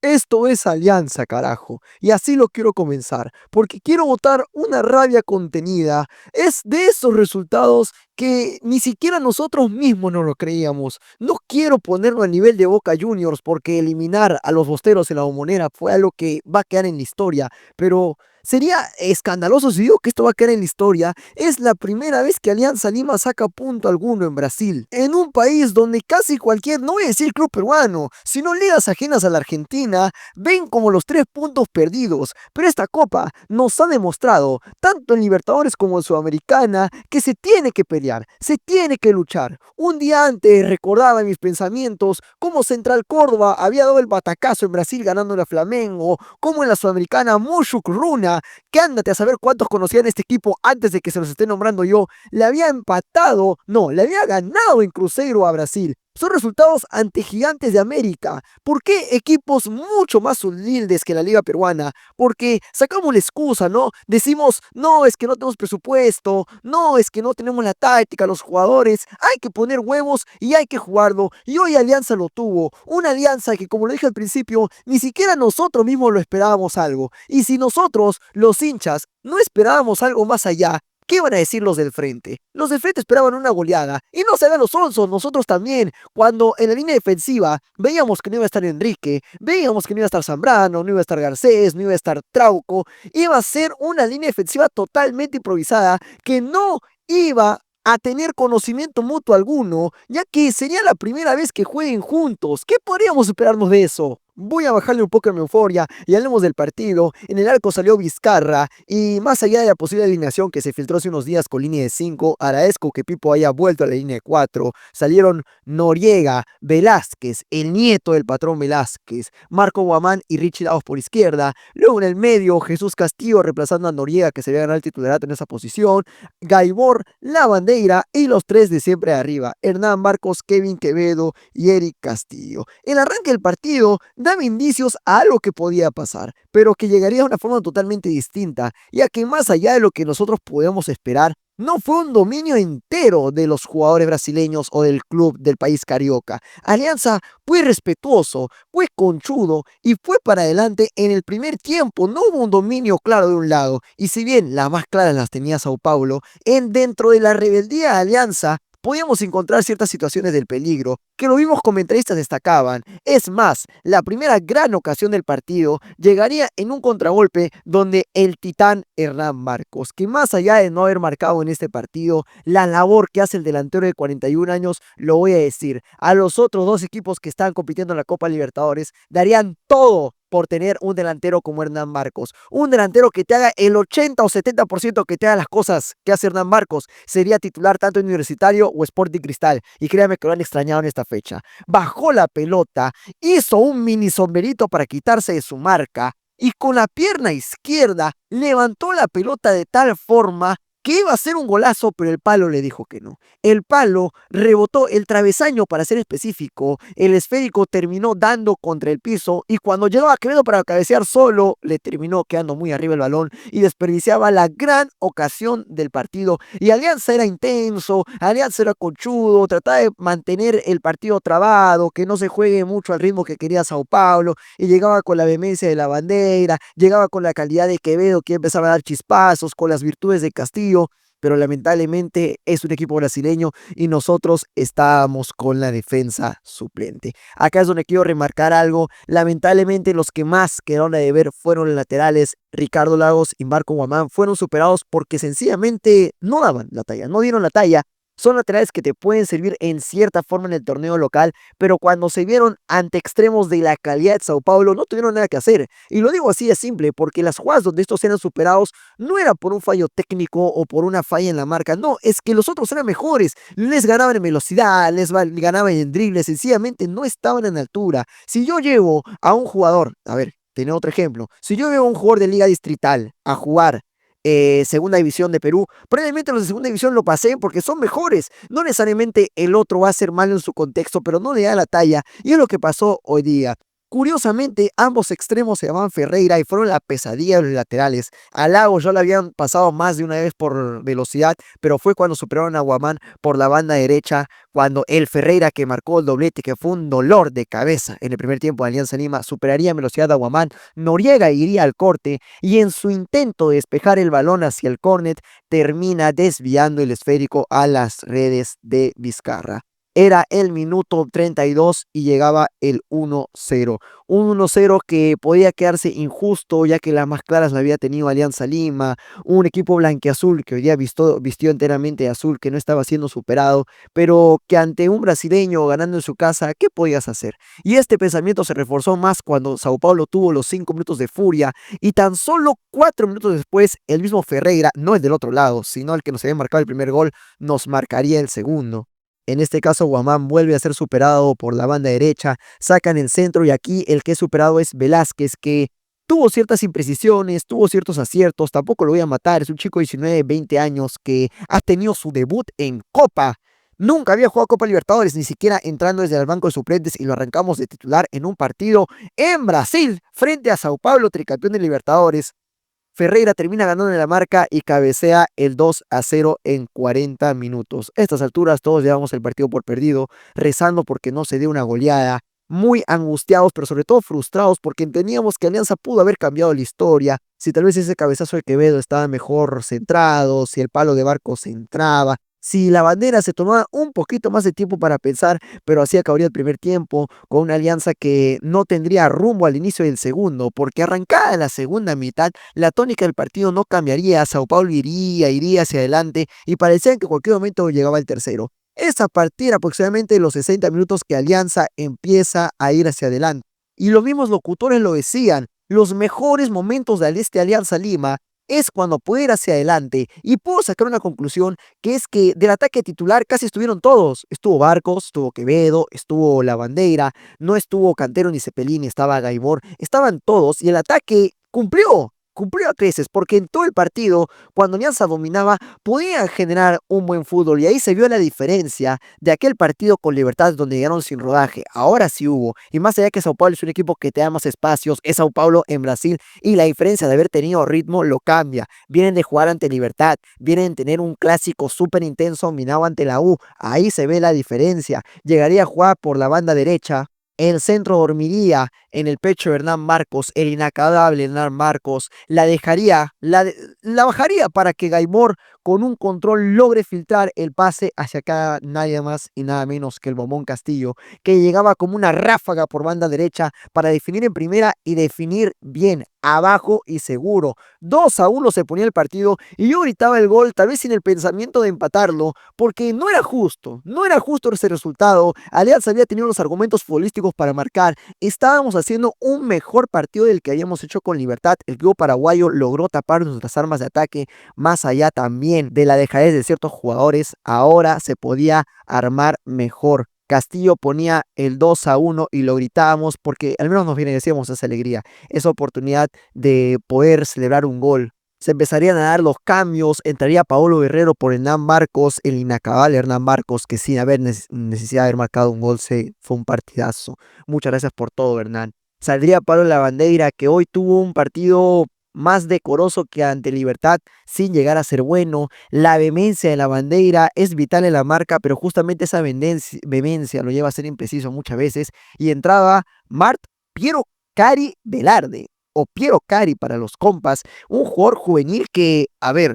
Esto es Alianza, carajo. Y así lo quiero comenzar, porque quiero botar una rabia contenida. Es de esos resultados que ni siquiera nosotros mismos nos lo creíamos. No quiero ponerlo a nivel de Boca Juniors, porque eliminar a los Bosteros en la Bombonera fue algo que va a quedar en la historia, pero sería escandaloso si digo que esto va a quedar en la historia. Es la primera vez que Alianza Lima saca punto alguno en Brasil, en un país donde casi cualquier, no voy a decir club peruano, sino ligas ajenas a la Argentina, ven como los 3 puntos perdidos. Pero esta copa nos ha demostrado, tanto en Libertadores como en Sudamericana, que se tiene que pelear, se tiene que luchar. Un día antes recordaba en mis pensamientos cómo Central Córdoba había dado el batacazo en Brasil ganando a Flamengo, como en la Sudamericana Mushuk Runa, que ándate a saber cuántos conocían este equipo antes de que se los esté nombrando yo, le había empatado, no, le había ganado en Cruzeiro a Brasil. Son resultados ante Gigantes de América. ¿Por qué equipos mucho más humildes que la liga peruana? Porque sacamos la excusa, ¿no? Decimos, no, es que no tenemos presupuesto, no, es que no tenemos la táctica, los jugadores, hay que poner huevos y hay que jugarlo. Y hoy Alianza lo tuvo. Una alianza que, como lo dije al principio, ni siquiera nosotros mismos lo esperábamos algo. Y si nosotros, los hinchas, no esperábamos algo más allá, ¿qué iban a decir los del frente? Los del frente esperaban una goleada. Y no se hagan los onzos, nosotros también. Cuando en la línea defensiva veíamos que no iba a estar Enrique, veíamos que no iba a estar Zambrano, no iba a estar Garcés, no iba a estar Trauco. Iba a ser una línea defensiva totalmente improvisada que no iba a tener conocimiento mutuo alguno, ya que sería la primera vez que jueguen juntos. ¿Qué podríamos esperarnos de eso? Voy a bajarle un poco a mi euforia y hablemos del partido. En el arco salió Vizcarra y más allá de la posible alineación que se filtró hace unos días con línea de 5, agradezco que Pipo haya vuelto a la línea de 4. Salieron Noriega, Velázquez, el nieto del patrón Velázquez, Marco Guamán y Richie Laos por izquierda. Luego en el medio, Jesús Castillo reemplazando a Noriega, que se había ganado el titularato en esa posición. Gaibor, La Bandeira y los tres de siempre arriba, Hernán Marcos, Kevin Quevedo y Eric Castillo. El arranque del partido daba indicios a algo que podía pasar, pero que llegaría de una forma totalmente distinta, ya que más allá de lo que nosotros podemos esperar, no fue un dominio entero de los jugadores brasileños o del club del país carioca. Alianza fue respetuoso, fue conchudo y fue para adelante en el primer tiempo. No hubo un dominio claro de un lado, y si bien las más claras las tenía Sao Paulo, dentro de la rebeldía de Alianza podíamos encontrar ciertas situaciones del peligro, que los mismos comentaristas destacaban. Es más, la primera gran ocasión del partido llegaría en un contragolpe donde el titán Hernán Marcos, que más allá de no haber marcado en este partido, la labor que hace el delantero de 41 años, lo voy a decir, a los otros dos equipos que están compitiendo en la Copa Libertadores, darían todo por tener un delantero como Hernán Marcos. Un delantero que te haga el 80 o 70% que te haga las cosas que hace Hernán Marcos. Sería titular tanto en Universitario o Sporting Cristal. Y créanme que lo han extrañado en esta fecha. Bajó la pelota, hizo un mini sombrerito para quitarse de su marca y con la pierna izquierda levantó la pelota de tal forma que iba a ser un golazo, pero el palo le dijo que no. El palo rebotó el travesaño, para ser específico, el esférico terminó dando contra el piso y cuando llegó a Quevedo para cabecear solo, le terminó quedando muy arriba el balón y desperdiciaba la gran ocasión del partido. Y Alianza era intenso, Alianza era conchudo, trataba de mantener el partido trabado, que no se juegue mucho al ritmo que quería Sao Paulo, y llegaba con la vehemencia de La Bandeira, llegaba con la calidad de Quevedo, que empezaba a dar chispazos, con las virtudes de Castillo, pero lamentablemente es un equipo brasileño y nosotros estábamos con la defensa suplente. Acá es donde quiero remarcar algo. Lamentablemente los que más quedaron a deber fueron los laterales. Ricardo Lagos y Marco Guamán fueron superados porque sencillamente no daban la talla, no dieron la talla. Son laterales que te pueden servir en cierta forma en el torneo local, pero cuando se vieron ante extremos de la calidad de Sao Paulo no tuvieron nada que hacer. Y lo digo así de simple, porque las jugadas donde estos eran superados no era por un fallo técnico o por una falla en la marca, no, es que los otros eran mejores, les ganaban en velocidad, ganaban en dribles, sencillamente no estaban en altura. Si yo llevo a un jugador, a ver, tengo otro ejemplo, si yo llevo a un jugador de liga distrital a jugar segunda división de Perú, probablemente los de segunda división lo pasen porque son mejores, no necesariamente el otro va a ser malo en su contexto, pero no le da la talla, y es lo que pasó hoy día. Curiosamente, ambos extremos se llamaban Ferreira y fueron la pesadilla de los laterales. A Lagos ya lo habían pasado más de una vez por velocidad, pero fue cuando superaron a Guamán por la banda derecha, cuando el Ferreira que marcó el doblete, que fue un dolor de cabeza en el primer tiempo de Alianza Lima, superaría en velocidad a Guamán. Noriega iría al corte y en su intento de despejar el balón hacia el córner, termina desviando el esférico a las redes de Vizcarra. Era el minuto 32 y llegaba el 1-0. Un 1-0 que podía quedarse injusto, ya que las más claras la había tenido Alianza Lima, un equipo blanquiazul que hoy día vistió enteramente de azul, que no estaba siendo superado, pero que ante un brasileño ganando en su casa, ¿qué podías hacer? Y este pensamiento se reforzó más cuando Sao Paulo tuvo los 5 minutos de furia y tan solo 4 minutos después el mismo Ferreira, no el del otro lado, sino el que nos había marcado el primer gol, nos marcaría el segundo. En este caso, Guamán vuelve a ser superado por la banda derecha, sacan el centro y aquí el que es superado es Velázquez, que tuvo ciertas imprecisiones, tuvo ciertos aciertos, tampoco lo voy a matar, es un chico de 19, 20 años que ha tenido su debut en Copa. Nunca había jugado Copa Libertadores, ni siquiera entrando desde el banco de suplentes y lo arrancamos de titular en un partido en Brasil frente a Sao Paulo, tricampeón de Libertadores. Ferreira termina ganando en la marca y cabecea el 2-0 en 40 minutos. A estas alturas todos llevamos el partido por perdido, rezando porque no se dé una goleada, muy angustiados, pero sobre todo frustrados porque entendíamos que Alianza pudo haber cambiado la historia, si tal vez ese cabezazo de Quevedo estaba mejor centrado, si el palo de Barcos entraba, si la bandera se tomaba un poquito más de tiempo para pensar, pero así acabaría el primer tiempo con una Alianza que no tendría rumbo al inicio del segundo, porque arrancada la segunda mitad, la tónica del partido no cambiaría, Sao Paulo iría hacia adelante y parecía que en cualquier momento llegaba el tercero. Es a partir aproximadamente de los 60 minutos que Alianza empieza a ir hacia adelante. Y los mismos locutores lo decían, los mejores momentos de este Alianza Lima es cuando puede ir hacia adelante y puedo sacar una conclusión que es que del ataque titular casi estuvieron todos. Estuvo Barcos, estuvo Quevedo, estuvo La Bandera, no estuvo Cantero ni Cepelini, estaba Gaibor, estaban todos y el ataque cumplió a creces, porque en todo el partido, cuando Alianza dominaba, podía generar un buen fútbol y ahí se vio la diferencia de aquel partido con Libertad donde llegaron sin rodaje. Ahora sí hubo, y más allá que Sao Paulo es un equipo que te da más espacios, es Sao Paulo en Brasil y la diferencia de haber tenido ritmo lo cambia. Vienen de jugar ante Libertad, vienen de tener un clásico súper intenso dominado ante la U, ahí se ve la diferencia. Llegaría a jugar por la banda derecha, el centro dormiría en el pecho de Hernán Marcos, el inacabable Hernán Marcos, la bajaría para que Gaibor con un control logre filtrar el pase hacia acá, nadie más y nada menos que el Bombón Castillo, que llegaba como una ráfaga por banda derecha para definir en primera y definir bien, abajo y seguro. 2-1 se ponía el partido y yo gritaba el gol, tal vez sin el pensamiento de empatarlo, porque no era justo ese resultado. Alianza había tenido los argumentos futbolísticos para marcar, estábamos haciendo un mejor partido del que habíamos hecho con Libertad. El equipo paraguayo logró tapar nuestras armas de ataque, más allá también de la dejadez de ciertos jugadores, ahora se podía armar mejor. Castillo ponía el 2-1 y lo gritábamos porque al menos nos merecíamos esa alegría, esa oportunidad de poder celebrar un gol. Se empezarían a dar los cambios, entraría Paolo Guerrero por Hernán Marcos, el inacabable Hernán Marcos, que sin haber necesidad de haber marcado un gol, fue un partidazo. Muchas gracias por todo, Hernán. Saldría Pablo Lavandeira, que hoy tuvo un partido más decoroso que ante Libertad, sin llegar a ser bueno. La vehemencia de la bandera es vital en la marca, pero justamente esa vehemencia lo lleva a ser impreciso muchas veces. Y entraba Mart Piero Cari Velarde, o Piero Cari para los compas, un jugador juvenil que, a ver,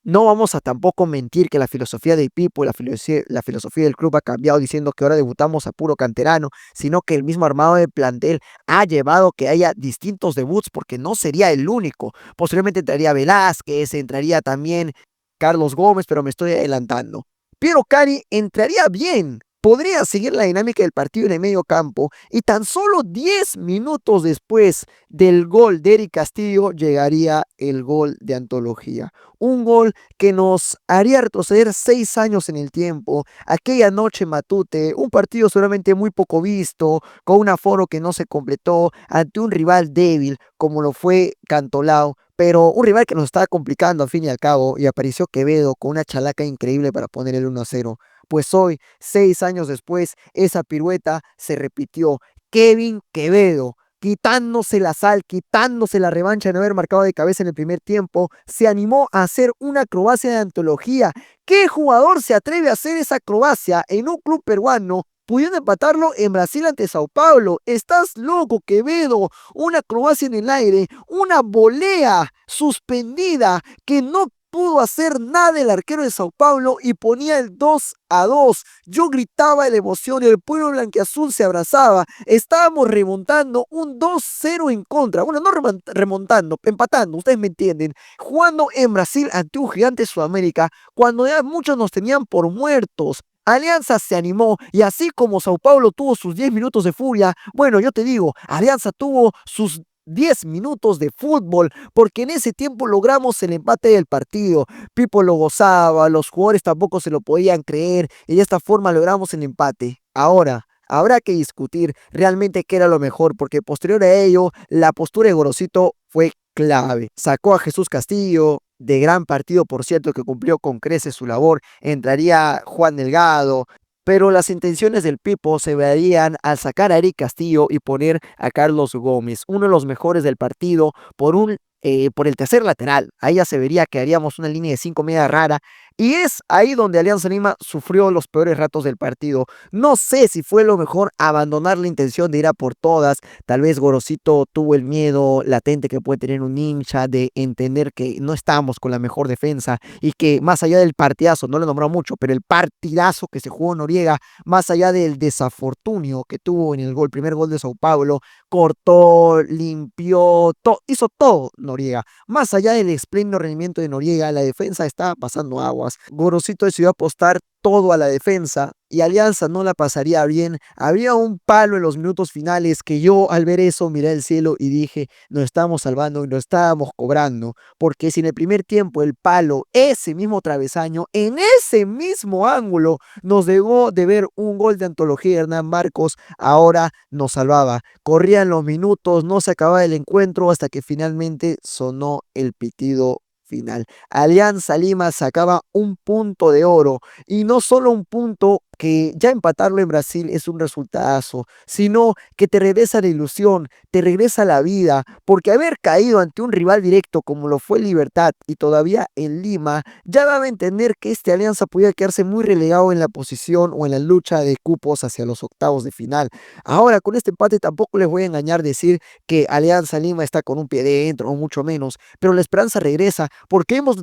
no vamos a tampoco mentir que la filosofía del Pipo, la filosofía del club ha cambiado diciendo que ahora debutamos a puro canterano, sino que el mismo armado de plantel ha llevado que haya distintos debuts porque no sería el único. Posteriormente entraría Velázquez, entraría también Carlos Gómez, pero me estoy adelantando. Piero Cari entraría bien, podría seguir la dinámica del partido en el medio campo y tan solo 10 minutos después del gol de Eric Castillo llegaría el gol de antología. Un gol que nos haría retroceder 6 años en el tiempo. Aquella noche Matute, un partido seguramente muy poco visto, con un aforo que no se completó, ante un rival débil como lo fue Cantolao, pero un rival que nos estaba complicando al fin y al cabo, y apareció Quevedo con una chalaca increíble para poner el 1-0. Pues hoy, 6 años después, esa pirueta se repitió. Kevin Quevedo, quitándose la sal, quitándose la revancha de no haber marcado de cabeza en el primer tiempo, se animó a hacer una acrobacia de antología. ¿Qué jugador se atreve a hacer esa acrobacia en un club peruano, pudiendo empatarlo en Brasil ante Sao Paulo? Estás loco, Quevedo. Una acrobacia en el aire, una volea suspendida que no pudo hacer nada el arquero de Sao Paulo y ponía el 2-2. Yo gritaba de la emoción y el pueblo blanquiazul se abrazaba. Estábamos remontando un 2-0 en contra. Bueno, no remontando, empatando, ustedes me entienden. Jugando en Brasil ante un gigante de Sudamérica, cuando ya muchos nos tenían por muertos. Alianza se animó y así como Sao Paulo tuvo sus 10 minutos de furia, bueno, yo te digo, Alianza tuvo sus 10 minutos de fútbol, porque en ese tiempo logramos el empate del partido. Pipo lo gozaba, los jugadores tampoco se lo podían creer y de esta forma logramos el empate. Ahora, habrá que discutir realmente qué era lo mejor, porque posterior a ello, la postura de Gorosito fue clave. Sacó a Jesús Castillo, de gran partido, por cierto, que cumplió con creces su labor. Entraría Juan Delgado, pero las intenciones del Pipo se verían al sacar a Eric Castillo y poner a Carlos Gómez, uno de los mejores del partido, por el tercer lateral. Ahí ya se vería que haríamos una línea de 5 media rara. Y es ahí donde Alianza Lima sufrió los peores ratos del partido. No sé si fue lo mejor abandonar la intención de ir a por todas. Tal vez Gorosito tuvo el miedo latente que puede tener un hincha de entender que no estábamos con la mejor defensa y que más allá del partidazo, no lo nombró mucho, pero el partidazo que se jugó Noriega, más allá del desafortunio que tuvo en el gol, primer gol de Sao Paulo, cortó, limpió, hizo todo Noriega. Más allá del espléndido rendimiento de Noriega, la defensa estaba pasando aguas. Gorosito decidió apostar todo a la defensa y Alianza no la pasaría bien. Había un palo en los minutos finales que yo al ver eso miré al cielo y dije, nos estábamos salvando y nos estábamos cobrando, porque si en el primer tiempo el palo, ese mismo travesaño, en ese mismo ángulo, nos dejó de ver un gol de antología de Hernán Marcos, ahora nos salvaba. Corrían los minutos, no se acababa el encuentro hasta que finalmente sonó el pitido final. Alianza Lima sacaba un punto de oro y no solo un punto que ya empatarlo en Brasil es un resultadazo, sino que te regresa la ilusión, te regresa la vida, porque haber caído ante un rival directo como lo fue Libertad y todavía en Lima, ya daba a entender que este Alianza podía quedarse muy relegado en la posición o en la lucha de cupos hacia los octavos de final. Ahora, con este empate tampoco les voy a engañar decir que Alianza Lima está con un pie dentro, o mucho menos, pero la esperanza regresa porque vemos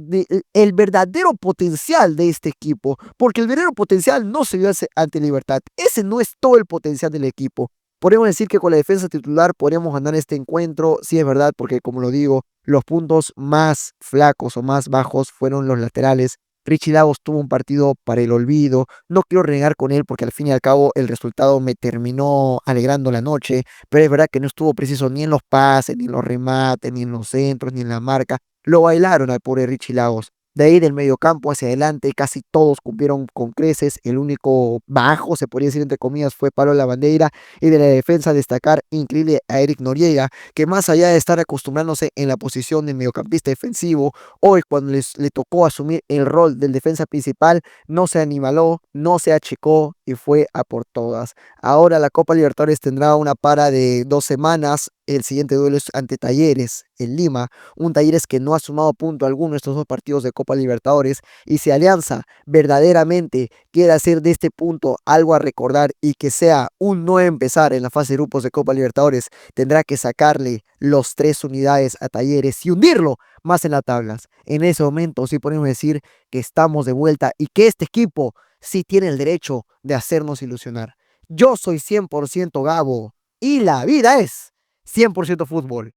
el verdadero potencial de este equipo, porque el verdadero potencial no se vio ante Libertad. Ese no es todo el potencial del equipo. Podemos decir que con la defensa titular podríamos ganar este encuentro, sí es verdad, porque como lo digo, los puntos más flacos o más bajos fueron los laterales. Richie Lagos tuvo un partido para el olvido, no quiero renegar con él porque al fin y al cabo el resultado me terminó alegrando la noche, pero es verdad que no estuvo preciso ni en los pases, ni en los remates, ni en los centros, ni en la marca. Lo bailaron al pobre Richie Lagos. De ahí del mediocampo hacia adelante, casi todos cumplieron con creces. El único bajo, se podría decir entre comillas, fue Pablo Lavandeira. Y de la defensa destacar increíble a Eric Noriega, que más allá de estar acostumbrándose en la posición de mediocampista defensivo, hoy cuando le tocó asumir el rol del defensa principal, no se animaló, no se achicó y fue a por todas. Ahora la Copa Libertadores tendrá una para de 2 semanas. El siguiente duelo es ante Talleres en Lima, un Talleres que no ha sumado punto alguno en estos 2 partidos de Copa Libertadores, y si Alianza verdaderamente quiere hacer de este punto algo a recordar y que sea un no empezar en la fase de grupos de Copa Libertadores, tendrá que sacarle los 3 unidades a Talleres y hundirlo más en las tablas. En ese momento sí podemos decir que estamos de vuelta y que este equipo sí tiene el derecho de hacernos ilusionar. Yo soy 100% Gabo y la vida es 100% fútbol.